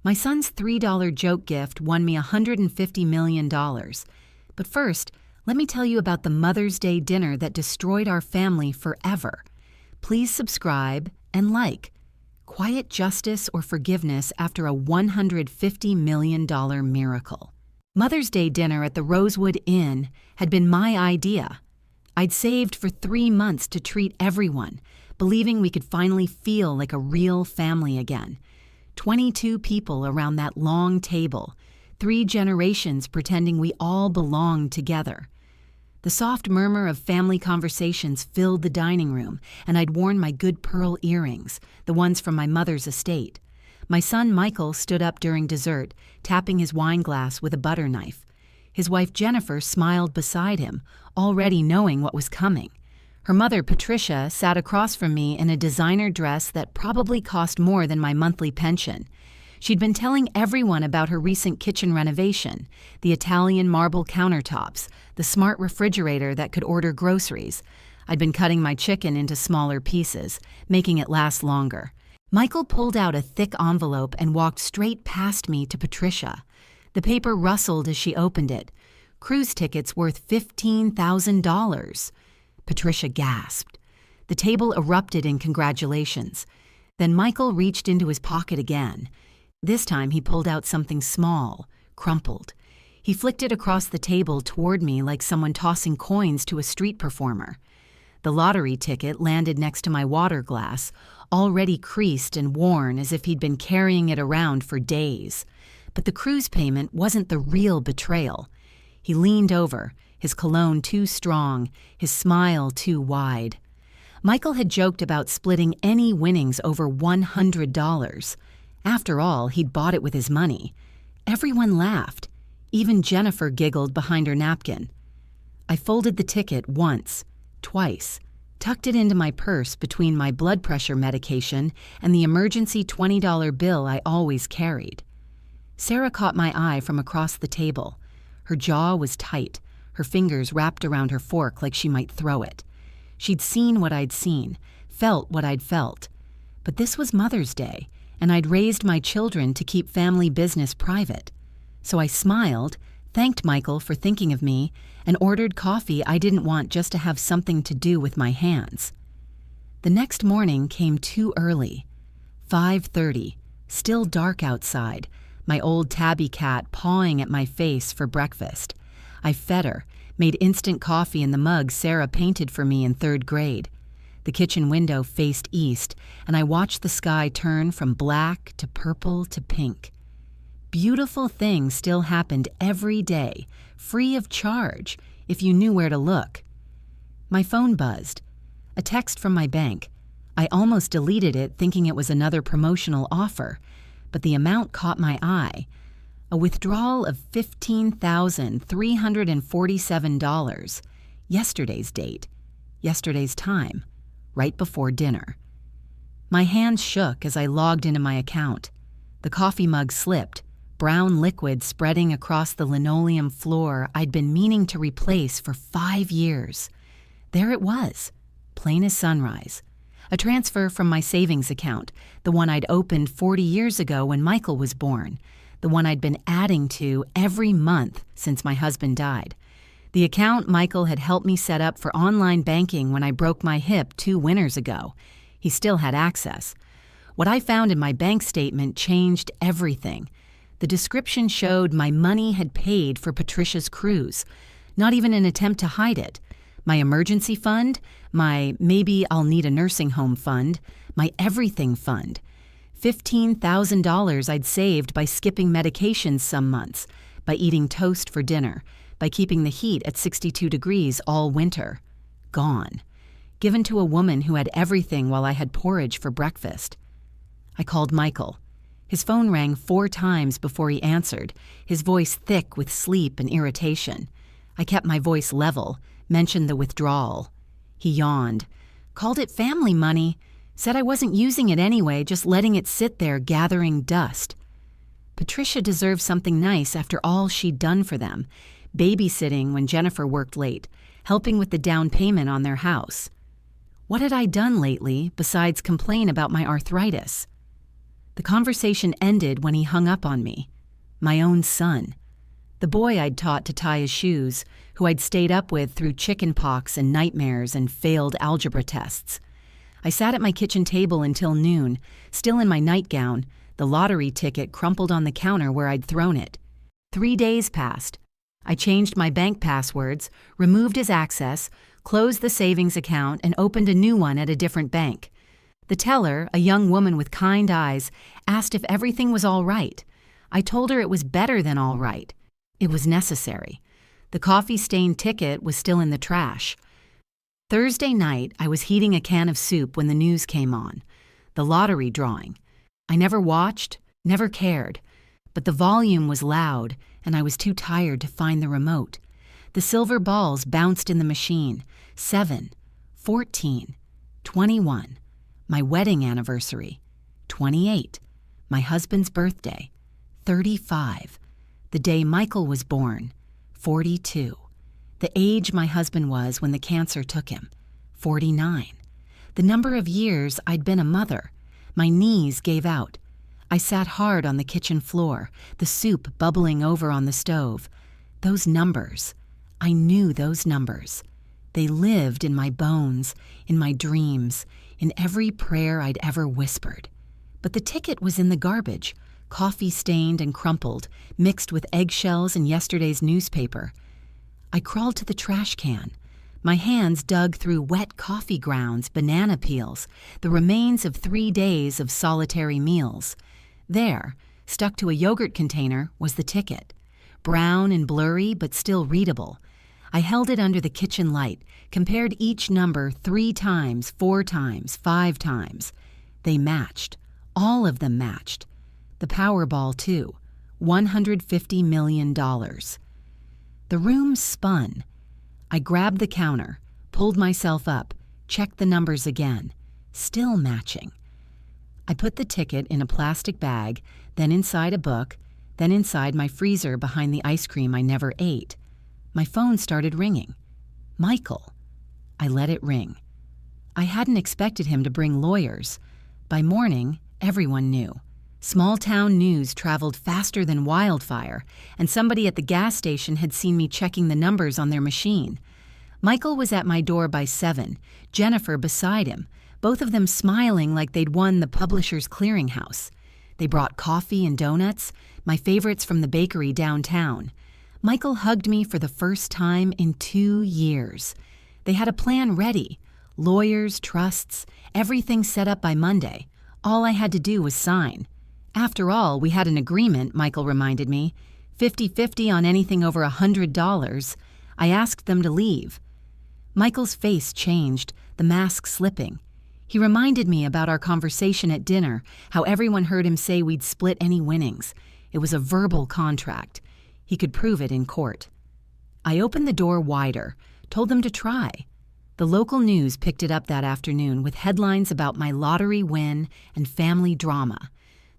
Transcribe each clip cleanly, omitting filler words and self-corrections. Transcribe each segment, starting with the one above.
My son's $3 joke gift won me $150 million. But first, let me tell you about the Mother's Day dinner that destroyed our family forever. Please subscribe and like. Quiet justice or forgiveness after a $150 million miracle. Mother's Day dinner at the Rosewood Inn had been my idea. I'd saved for 3 months to treat everyone, believing we could finally feel like a real family again. 22 people around that long table, 3 generations pretending we all belonged together. The soft murmur of family conversations filled the dining room, and I'd worn my good pearl earrings, the ones from my mother's estate. My son Michael stood up during dessert, tapping his wine glass with a butter knife. His wife Jennifer smiled beside him, already knowing what was coming. Her mother, Patricia, sat across from me in a designer dress that probably cost more than my monthly pension. She'd been telling everyone about her recent kitchen renovation, the Italian marble countertops, the smart refrigerator that could order groceries. I'd been cutting my chicken into smaller pieces, making it last longer. Michael pulled out a thick envelope and walked straight past me to Patricia. The paper rustled as she opened it. Cruise tickets worth $15,000. Patricia gasped. The table erupted in congratulations. Then Michael reached into his pocket again. This time he pulled out something small, crumpled. He flicked it across the table toward me like someone tossing coins to a street performer. The lottery ticket landed next to my water glass, already creased and worn as if he'd been carrying it around for days. But the cruise payment wasn't the real betrayal. He leaned over, his cologne too strong, his smile too wide. Michael had joked about splitting any winnings over $100. After all, he'd bought it with his money. Everyone laughed. Even Jennifer giggled behind her napkin. I folded the ticket once, twice, tucked it into my purse between my blood pressure medication and the emergency $20 bill I always carried. Sarah caught my eye from across the table. Her jaw was tight, her fingers wrapped around her fork like she might throw it. She'd seen what I'd seen, felt what I'd felt. But this was Mother's Day, and I'd raised my children to keep family business private. So I smiled, thanked Michael for thinking of me, and ordered coffee I didn't want just to have something to do with my hands. The next morning came too early. 5:30, still dark outside, my old tabby cat pawing at my face for breakfast. I fed her, made instant coffee in the mug Sarah painted for me in 3rd grade. The kitchen window faced east, and I watched the sky turn from black to purple to pink. Beautiful things still happened every day, free of charge, if you knew where to look. My phone buzzed. A text from my bank. I almost deleted it thinking it was another promotional offer, but the amount caught my eye. A withdrawal of $15,347. Yesterday's date. Yesterday's time. Right before dinner. My hands shook as I logged into my account. The coffee mug slipped, brown liquid spreading across the linoleum floor I'd been meaning to replace for 5 years. There it was, plain as sunrise. A transfer from my savings account, the one I'd opened 40 years ago when Michael was born, the one I'd been adding to every month since my husband died. The account Michael had helped me set up for online banking when I broke my hip 2 winters ago. He still had access. What I found in my bank statement changed everything. The description showed my money had paid for Patricia's cruise, not even an attempt to hide it. My emergency fund, my maybe I'll need a nursing home fund, my everything fund. $15,000 I'd saved by skipping medications some months, by eating toast for dinner, by keeping the heat at 62 degrees all winter. Gone. Given to a woman who had everything while I had porridge for breakfast. I called Michael. His phone rang 4 times before he answered, his voice thick with sleep and irritation. I kept my voice level, mentioned the withdrawal. He yawned. Called it family money. Said I wasn't using it anyway, just letting it sit there gathering dust. Patricia deserved something nice after all she'd done for them. Babysitting when Jennifer worked late, helping with the down payment on their house. What had I done lately besides complain about my arthritis? The conversation ended when he hung up on me. My own son. The boy I'd taught to tie his shoes, who I'd stayed up with through chicken pox and nightmares and failed algebra tests. I sat at my kitchen table until noon, still in my nightgown, the lottery ticket crumpled on the counter where I'd thrown it. 3 days passed. I changed my bank passwords, removed his access, closed the savings account, and opened a new one at a different bank. The teller, a young woman with kind eyes, asked if everything was all right. I told her it was better than all right. It was necessary. The coffee-stained ticket was still in the trash. Thursday night, I was heating a can of soup when the news came on. The lottery drawing. I never watched, never cared. But the volume was loud, and I was too tired to find the remote. The silver balls bounced in the machine. 7, 14, 21. My wedding anniversary, 28, my husband's birthday, 35, the day Michael was born, 42, the age my husband was when the cancer took him, 49, the number of years I'd been a mother. My knees gave out. I sat hard on the kitchen floor, the soup bubbling over on the stove. Those numbers, I knew those numbers. They lived in my bones, in my dreams, in every prayer I'd ever whispered. But the ticket was in the garbage, coffee-stained and crumpled, mixed with eggshells and yesterday's newspaper. I crawled to the trash can. My hands dug through wet coffee grounds, banana peels, the remains of 3 days of solitary meals. There, stuck to a yogurt container, was the ticket. Brown and blurry, but still readable. I held it under the kitchen light, compared each number 3 times, 4 times, 5 times. They matched. All of them matched. The Powerball, too. $150 million. The room spun. I grabbed the counter, pulled myself up, checked the numbers again. Still matching. I put the ticket in a plastic bag, then inside a book, then inside my freezer behind the ice cream I never ate. My phone started ringing. Michael. I let it ring. I hadn't expected him to bring lawyers. By morning, everyone knew. Small-town news traveled faster than wildfire, and somebody at the gas station had seen me checking the numbers on their machine. Michael was at my door by 7, Jennifer beside him, both of them smiling like they'd won the Publishers Clearinghouse. They brought coffee and donuts, my favorites from the bakery downtown. Michael hugged me for the first time in 2 years. They had a plan ready. Lawyers, trusts, everything set up by Monday. All I had to do was sign. After all, we had an agreement, Michael reminded me. 50-50 on anything over $100. I asked them to leave. Michael's face changed, the mask slipping. He reminded me about our conversation at dinner, how everyone heard him say we'd split any winnings. It was a verbal contract. He could prove it in court. I opened the door wider, told them to try. The local news picked it up that afternoon with headlines about my lottery win and family drama.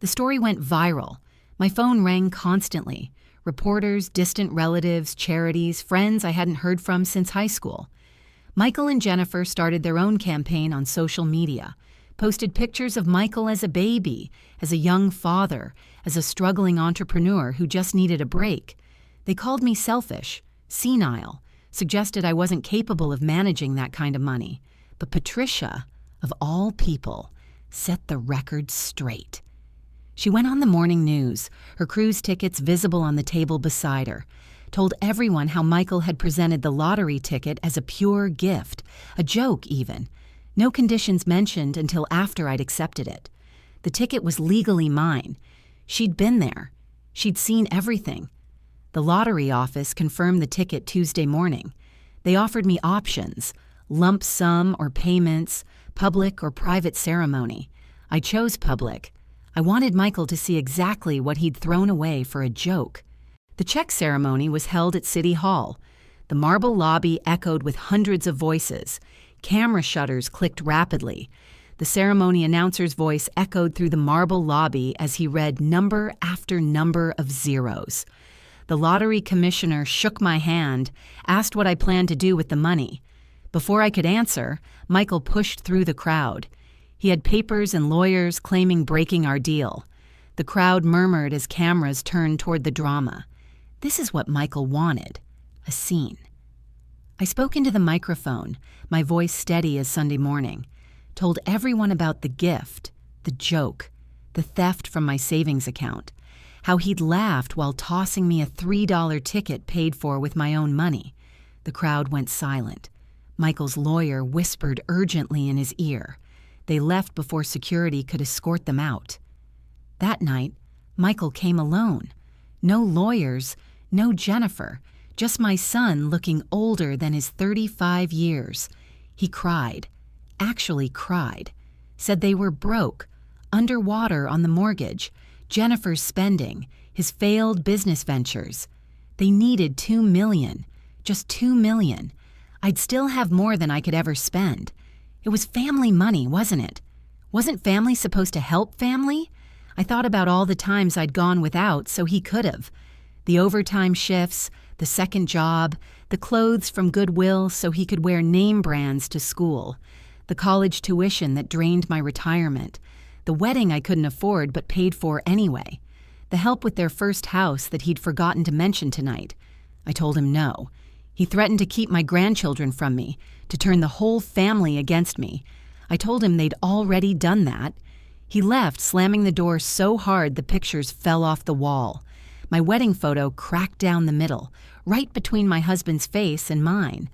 The story went viral. My phone rang constantly. Reporters, distant relatives, charities, friends I hadn't heard from since high school. Michael and Jennifer started their own campaign on social media, posted pictures of Michael as a baby, as a young father, as a struggling entrepreneur who just needed a break. They called me selfish, senile, suggested I wasn't capable of managing that kind of money. But Patricia, of all people, set the record straight. She went on the morning news, her cruise tickets visible on the table beside her, told everyone how Michael had presented the lottery ticket as a pure gift, a joke even. No conditions mentioned until after I'd accepted it. The ticket was legally mine. She'd been there. She'd seen everything. The lottery office confirmed the ticket Tuesday morning. They offered me options, lump sum or payments, public or private ceremony. I chose public. I wanted Michael to see exactly what he'd thrown away for a joke. The check ceremony was held at City Hall. The marble lobby echoed with hundreds of voices. Camera shutters clicked rapidly. The ceremony announcer's voice echoed through the marble lobby as he read number after number of zeros. The lottery commissioner shook my hand, asked what I planned to do with the money. Before I could answer, Michael pushed through the crowd. He had papers and lawyers claiming breaking our deal. The crowd murmured as cameras turned toward the drama. This is what Michael wanted, a scene. I spoke into the microphone, my voice steady as Sunday morning, told everyone about the gift, the joke, the theft from my savings account, how he'd laughed while tossing me a $3 ticket paid for with my own money. The crowd went silent. Michael's lawyer whispered urgently in his ear. They left before security could escort them out. That night, Michael came alone. No lawyers, no Jennifer, just my son looking older than his 35 years. He cried, actually cried, said they were broke, underwater on the mortgage, Jennifer's spending, his failed business ventures. They needed $2 million, just $2 million. I'd still have more than I could ever spend. It was family money, wasn't it? Wasn't family supposed to help family? I thought about all the times I'd gone without so he could have. The overtime shifts, the second job, the clothes from Goodwill so he could wear name brands to school, the college tuition that drained my retirement, the wedding I couldn't afford but paid for anyway, the help with their first house that he'd forgotten to mention tonight. I told him no. He threatened to keep my grandchildren from me, to turn the whole family against me. I told him they'd already done that. He left, slamming the door so hard the pictures fell off the wall. My wedding photo cracked down the middle, right between my husband's face and mine.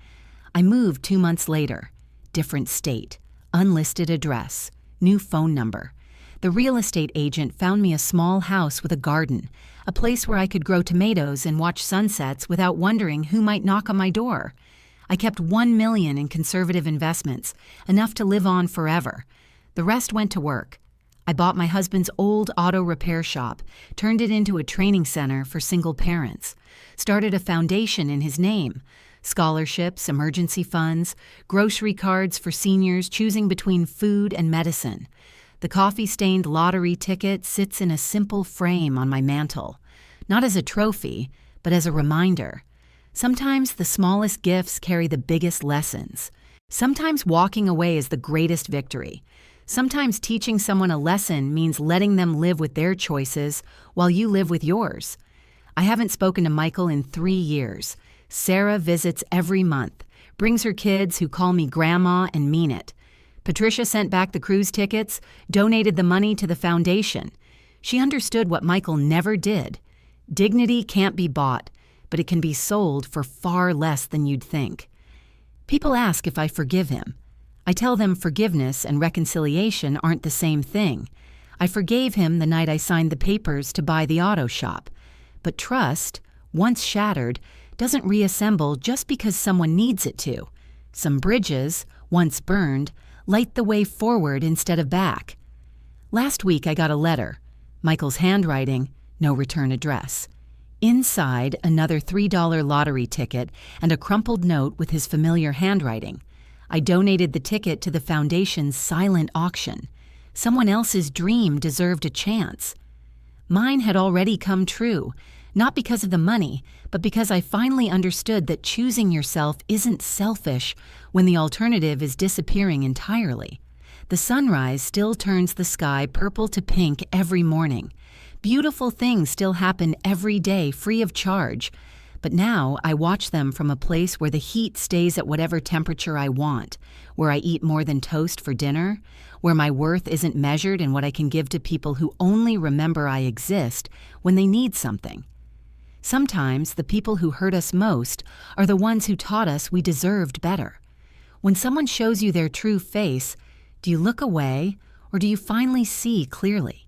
I moved 2 months later. Different state, unlisted address, new phone number. The real estate agent found me a small house with a garden, a place where I could grow tomatoes and watch sunsets without wondering who might knock on my door. I kept $1 million in conservative investments, enough to live on forever. The rest went to work. I bought my husband's old auto repair shop, turned it into a training center for single parents, started a foundation in his name, scholarships, emergency funds, grocery cards for seniors choosing between food and medicine. The coffee-stained lottery ticket sits in a simple frame on my mantle, not as a trophy, but as a reminder. Sometimes the smallest gifts carry the biggest lessons. Sometimes walking away is the greatest victory. Sometimes teaching someone a lesson means letting them live with their choices while you live with yours. I haven't spoken to Michael in 3 years. Sarah visits every month, brings her kids who call me grandma and mean it. Patricia sent back the cruise tickets, donated the money to the foundation. She understood what Michael never did. Dignity can't be bought, but it can be sold for far less than you'd think. People ask if I forgive him. I tell them forgiveness and reconciliation aren't the same thing. I forgave him the night I signed the papers to buy the auto shop. But trust, once shattered, doesn't reassemble just because someone needs it to. Some bridges, once burned, light the way forward instead of back. Last week I got a letter. Michael's handwriting, no return address. Inside, another $3 lottery ticket and a crumpled note with his familiar handwriting. I donated the ticket to the foundation's silent auction. Someone else's dream deserved a chance. Mine had already come true, not because of the money, but because I finally understood that choosing yourself isn't selfish when the alternative is disappearing entirely. The sunrise still turns the sky purple to pink every morning. Beautiful things still happen every day free of charge, but now I watch them from a place where the heat stays at whatever temperature I want, where I eat more than toast for dinner, where my worth isn't measured in what I can give to people who only remember I exist when they need something. Sometimes the people who hurt us most are the ones who taught us we deserved better. When someone shows you their true face, do you look away or do you finally see clearly?